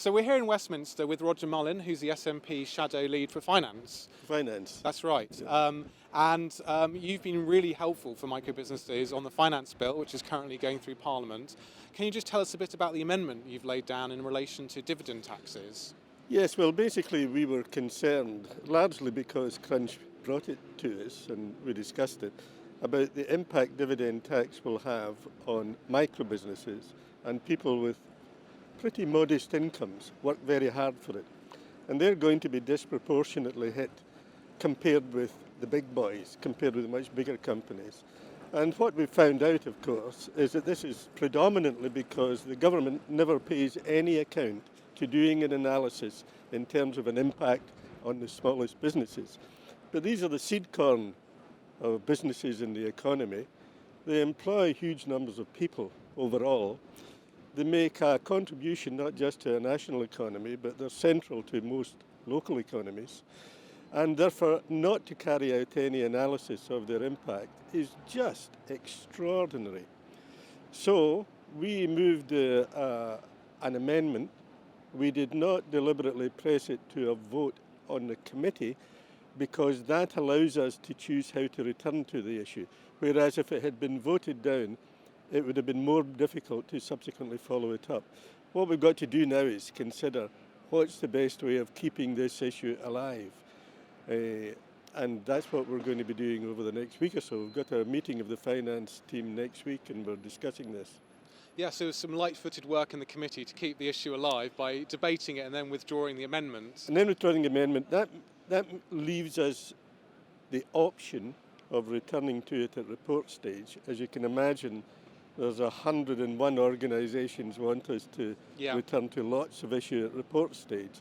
So we're here in Westminster with Roger Mullin, who's the SNP Shadow Lead for Finance. Finance. That's right. You've been really helpful for micro businesses on the finance bill, which is currently going through Parliament. Can you just tell us a bit about the amendment you've laid down in relation to dividend taxes? Yes, well, basically we were concerned, largely because Crunch brought it to us and we discussed it, about the impact dividend tax will have on micro businesses and people with pretty modest incomes work very hard for it. And they're going to be disproportionately hit compared with the big boys, compared with the much bigger companies. And what we found out, of course, is that this is predominantly because the government never pays any account to doing an analysis in terms of an impact on the smallest businesses. But these are the seed corn of businesses in the economy. They employ huge numbers of people overall. They make a contribution not just to a national economy, but they're central to most local economies. And therefore, not to carry out any analysis of their impact is just extraordinary. So we moved an amendment. We did not deliberately press it to a vote on the committee because that allows us to choose how to return to the issue. Whereas if it had been voted down, it would have been more difficult to subsequently follow it up. What we've got to do now is consider what's the best way of keeping this issue alive. And that's what we're going to be doing over the next week or so. We've got a meeting of the finance team next week and we're discussing this. Yeah, so some light-footed work in the committee to keep the issue alive by debating it and then withdrawing the amendment. And then withdrawing the amendment, that leaves us the option of returning to it at report stage. As you can imagine, there's 101 organisations want us to return to lots of issue at report stage.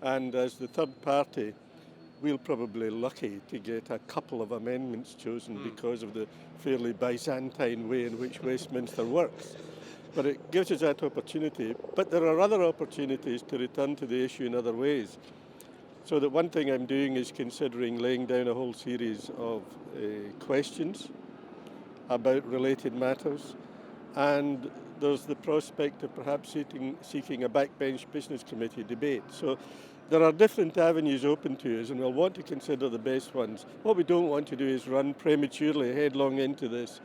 And as the third party, we're probably lucky to get a couple of amendments chosen because of the fairly Byzantine way in which Westminster works. But it gives us that opportunity. But there are other opportunities to return to the issue in other ways. So that one thing I'm doing is considering laying down a whole series of questions about related matters. And there's the prospect of perhaps seeking a backbench business committee debate. So there are different avenues open to us and we'll want to consider the best ones. What we don't want to do is run prematurely headlong into this,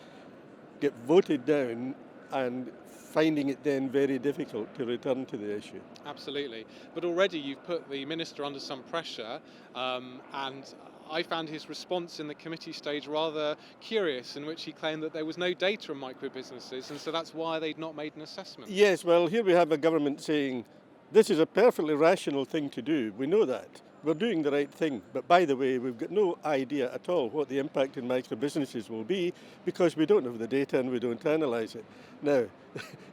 get voted down and finding it then very difficult to return to the issue. Absolutely. But already you've put the Minister under some pressure and I found his response in the committee stage rather curious, in which he claimed that there was no data on micro businesses and so that's why they'd not made an assessment. Yes, well, here we have a government saying this is a perfectly rational thing to do. We know that. We're doing the right thing. But by the way, we've got no idea at all what the impact in micro businesses will be because we don't have the data and we don't analyse it. Now,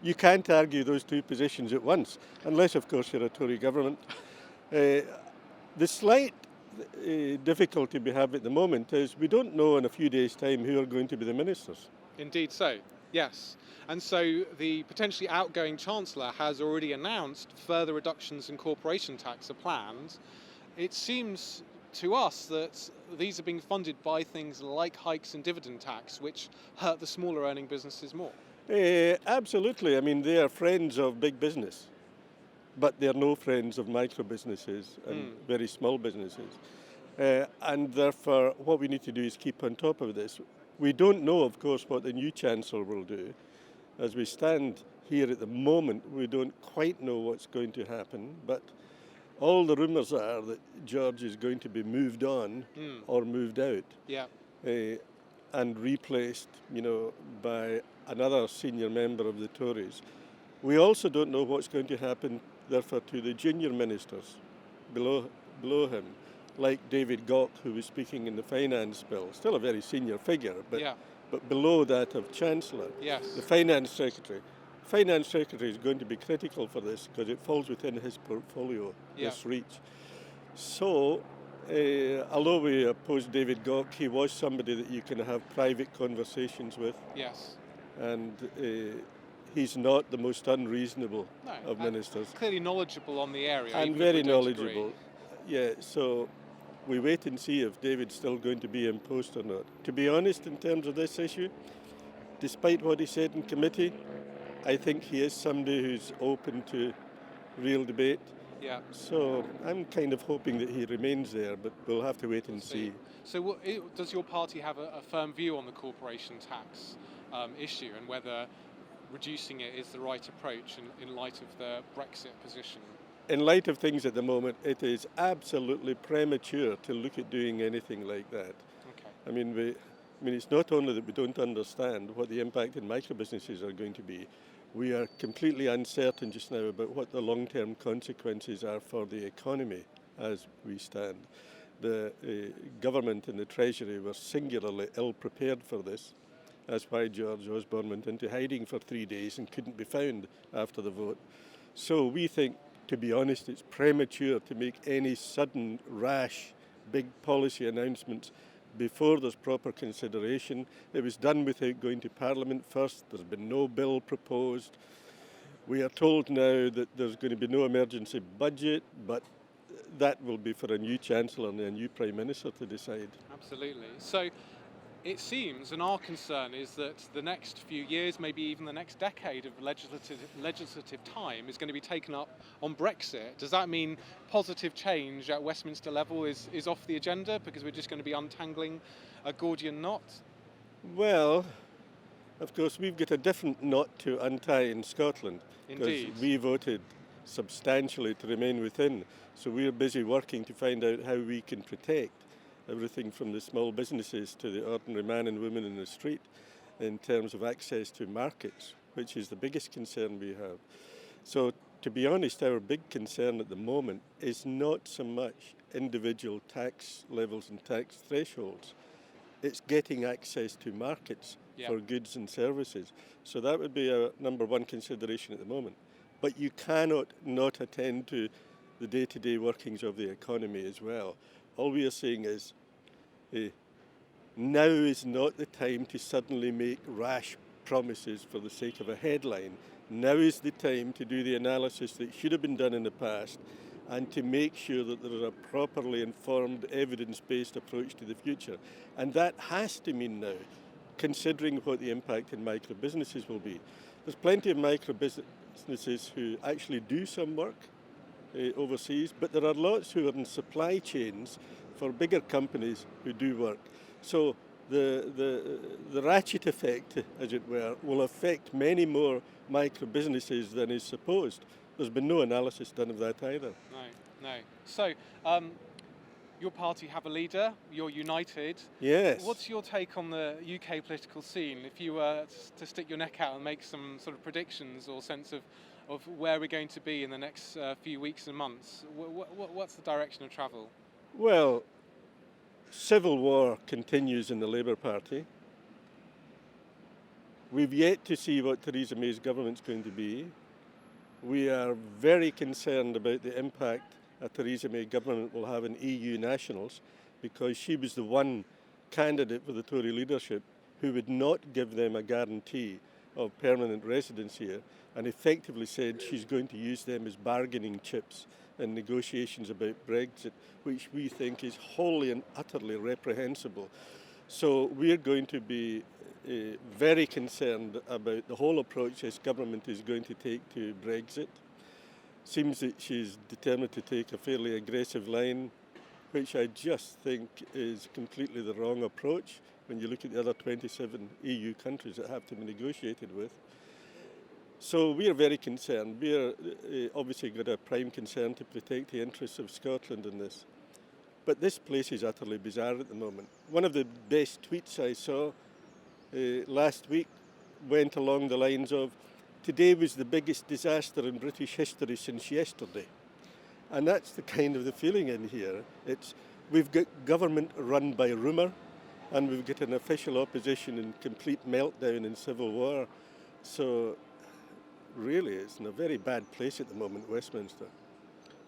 you can't argue those two positions at once, unless, of course, you're a Tory government. The slight difficulty we have at the moment is we don't know in a few days' time who are going to be the ministers. Indeed so. Yes. And so the potentially outgoing Chancellor has already announced further reductions in corporation tax are planned. It seems to us that these are being funded by things like hikes in dividend tax, which hurt the smaller earning businesses more. Absolutely. I mean, they are friends of big business, but they're no friends of micro businesses and very small businesses. And therefore, what we need to do is keep on top of this. We don't know, of course, what the new Chancellor will do. As we stand here at the moment, we don't quite know what's going to happen, but all the rumours are that George is going to be moved on or moved out and replaced, by another senior member of the Tories. We also don't know what's going to happen, therefore, to the junior ministers below him, like David Gauke, who was speaking in the finance bill, still a very senior figure, but below that of Chancellor. Yes. The Finance Secretary. Finance Secretary is going to be critical for this because it falls within his portfolio, this reach. So, although we oppose David Gauke, he was somebody that you can have private conversations with. Yes. And he's not the most unreasonable of ministers. Clearly knowledgeable on the area. And very knowledgeable. Yeah, so we wait and see if David's still going to be in post or not. To be honest, in terms of this issue, despite what he said in committee, I think he is somebody who's open to real debate. Yeah. So I'm kind of hoping that he remains there, but we'll have to wait and see. So does your party have a firm view on the corporation tax issue and whether reducing it is the right approach in light of the Brexit position? In light of things at the moment, it is absolutely premature to look at doing anything like that. Okay. I mean, it's not only that we don't understand what the impact in micro-businesses are going to be, we are completely uncertain just now about what the long-term consequences are for the economy as we stand. The government and the Treasury were singularly ill-prepared for this. That's why George Osborne went into hiding for 3 days and couldn't be found after the vote. So we think, to be honest, it's premature to make any sudden, rash, big policy announcements before there's proper consideration. It was done without going to Parliament first. There's been no bill proposed. We are told now that there's going to be no emergency budget, but that will be for a new Chancellor and a new Prime Minister to decide. Absolutely. So it seems, and our concern is that the next few years, maybe even the next decade of legislative time is going to be taken up on Brexit. Does that mean positive change at Westminster level is off the agenda because we're just going to be untangling a Gordian knot? Well, of course, we've got a different knot to untie in Scotland. Indeed. Because we voted substantially to remain within. So we're busy working to find out how we can protect everything from the small businesses to the ordinary man and woman in the street in terms of access to markets, which is the biggest concern we have. So to be honest, our big concern at the moment is not so much individual tax levels and tax thresholds. It's getting access to markets for goods and services. So that would be our number one consideration at the moment. But you cannot not attend to the day-to-day workings of the economy as well. All we are saying is now is not the time to suddenly make rash promises for the sake of a headline. Now is the time to do the analysis that should have been done in the past and to make sure that there is a properly informed, evidence-based approach to the future. And that has to mean now, considering what the impact in micro-businesses will be. There's plenty of micro-businesses who actually do some work overseas, but there are lots who are in supply chains for bigger companies who do work. So the ratchet effect, as it were, will affect many more micro-businesses than is supposed. There's been no analysis done of that either. No. So, your party have a leader, you're united. Yes. What's your take on the UK political scene? If you were to stick your neck out and make some sort of predictions or sense of where we're going to be in the next few weeks and months, what's the direction of travel? Well, civil war continues in the Labour Party. We've yet to see what Theresa May's government's going to be. We are very concerned about the impact a Theresa May government will have on EU nationals, because she was the one candidate for the Tory leadership who would not give them a guarantee of permanent residence here, and effectively said she's going to use them as bargaining chips in negotiations about Brexit, which we think is wholly and utterly reprehensible. So we're going to be very concerned about the whole approach this government is going to take to Brexit. Seems that she's determined to take a fairly aggressive line, which I just think is completely the wrong approach when you look at the other 27 EU countries that have to be negotiated with. So we are very concerned. We are obviously got a prime concern to protect the interests of Scotland in this. But this place is utterly bizarre at the moment. One of the best tweets I saw last week went along the lines of, "Today was the biggest disaster in British history since yesterday." And that's the kind of the feeling in here. We've got government run by rumour, and we've got an official opposition in complete meltdown and civil war. So really, it's in a very bad place at the moment, Westminster.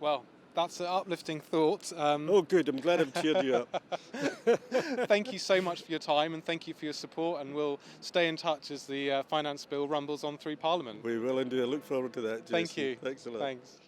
Well, that's an uplifting thought. Oh, good. I'm glad I've cheered you up. Thank you so much for your time, and thank you for your support, and we'll stay in touch as the finance bill rumbles on through Parliament. We will indeed. I look forward to that, Jason. Thank you. Thanks a lot. Thanks.